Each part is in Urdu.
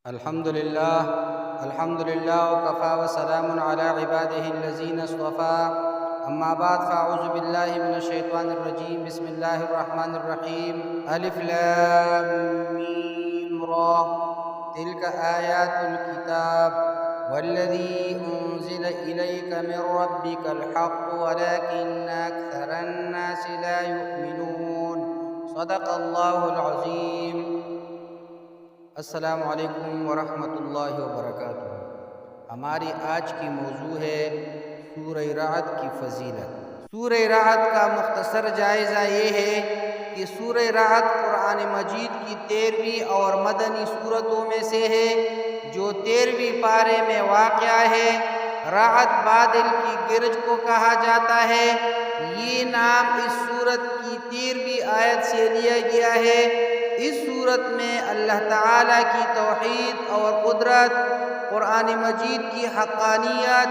الحمد لله وكفى وسلام على عباده الذين اصطفى أما بعد فأعوذ بالله من الشيطان الرجيم بسم الله الرحمن الرحيم ألف لام ميم را تلك آيات الكتاب والذي أنزل إليك من ربك الحق ولكن أكثر الناس لا يؤمنون صدق الله العظيم۔ السلام علیکم ورحمۃ اللہ وبرکاتہ۔ ہماری آج کی موضوع ہے سورہ رعد کی فضیلت۔ سورہ رعد کا مختصر جائزہ یہ ہے کہ سورہ رعد قرآن مجید کی 13ویں اور مدنی سورتوں میں سے ہے جو 13ویں پارے میں واقع ہے۔ رعد بادل کی گرج کو کہا جاتا ہے۔ یہ نام اس سورت کی 13ویں آیت سے لیا گیا ہے۔ اس صورت میں اللہ تعالیٰ کی توحید اور قدرت، قرآن مجید کی حقانیت،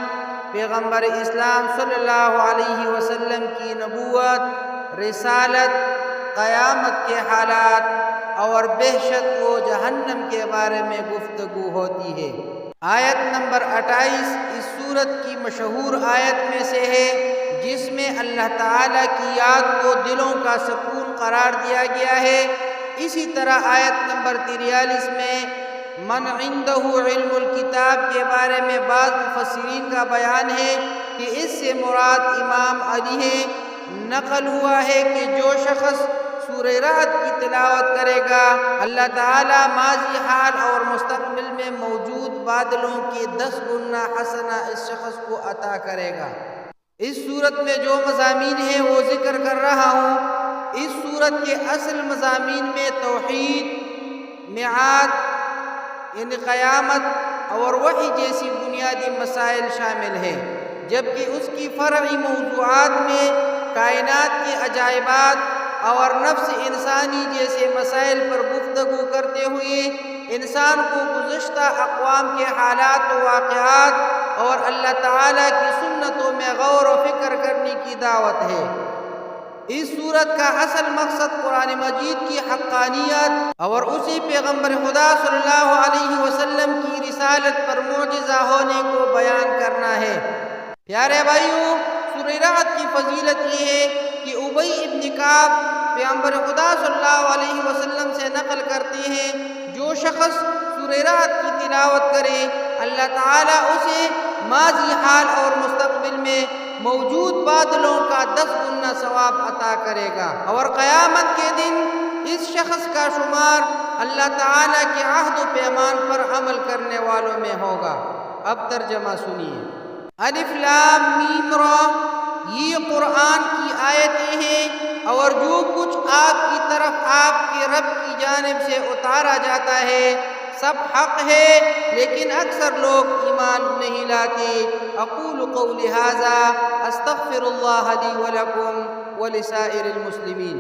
پیغمبر اسلام صلی اللہ علیہ وسلم کی نبوت، رسالت، قیامت کے حالات اور بہشت و جہنم کے بارے میں گفتگو ہوتی ہے۔ آیت نمبر 28 اس سورت کی مشہور آیت میں سے ہے جس میں اللہ تعالیٰ کی یاد کو دلوں کا سکون قرار دیا گیا ہے۔ اسی طرح آیت نمبر 43 میں من عنده علم الکتاب کے بارے میں بعض مفسرین کا بیان ہے کہ اس سے مراد امام علی ہے۔ نقل ہوا ہے کہ جو شخص سورہ رعد کی تلاوت کرے گا اللہ تعالیٰ ماضی حال اور مستقبل میں موجود بادلوں کے 10 گنا حسنہ اس شخص کو عطا کرے گا۔ اس صورت میں جو مضامین ہیں وہ ذکر کر رہا ہوں۔ اس صورت کے اصل مضامین میں توحید، میعاد یعنی قیامت اور وحی جیسی بنیادی مسائل شامل ہیں، جبکہ اس کی فرعی موضوعات میں کائنات کے عجائبات اور نفس انسانی جیسے مسائل پر گفتگو کرتے ہوئے انسان کو گزشتہ اقوام کے حالات و واقعات اور اللہ تعالیٰ کی سنتوں میں غور و فکر کرنے کی دعوت ہے۔ اس سورت کا اصل مقصد قرآن مجید کی حقانیت اور اسی پیغمبر خدا صلی اللہ علیہ وسلم کی رسالت پر معجزہ ہونے کو بیان کرنا ہے۔ پیارے بھائیوں، سورہ رعد کی فضیلت یہ ہے کہ ابی ابن کعب پیغمبر خدا صلی اللہ علیہ وسلم سے نقل کرتے ہیں جو شخص سورہ رعد کی تلاوت کرے اللہ تعالیٰ اسے ماضی حال اور مستقبل میں موجود بادلوں کا 10 گنا ثواب عطا کرے گا اور قیامت کے دن اس شخص کا شمار اللہ تعالیٰ کے عہد و پیمان پر عمل کرنے والوں میں ہوگا۔ اب ترجمہ سنیے۔ الف لام میم را یہ قرآن کی آیتیں ہیں اور جو کچھ آپ کی طرف آپ کے رب کی جانب سے اتارا جاتا ہے سب حق ہے لیکن اکثر لوگ ایمان نہیں لاتے۔ اقول قولی ھذا استغفر اللہ لی ولکم ولسائر المسلمین۔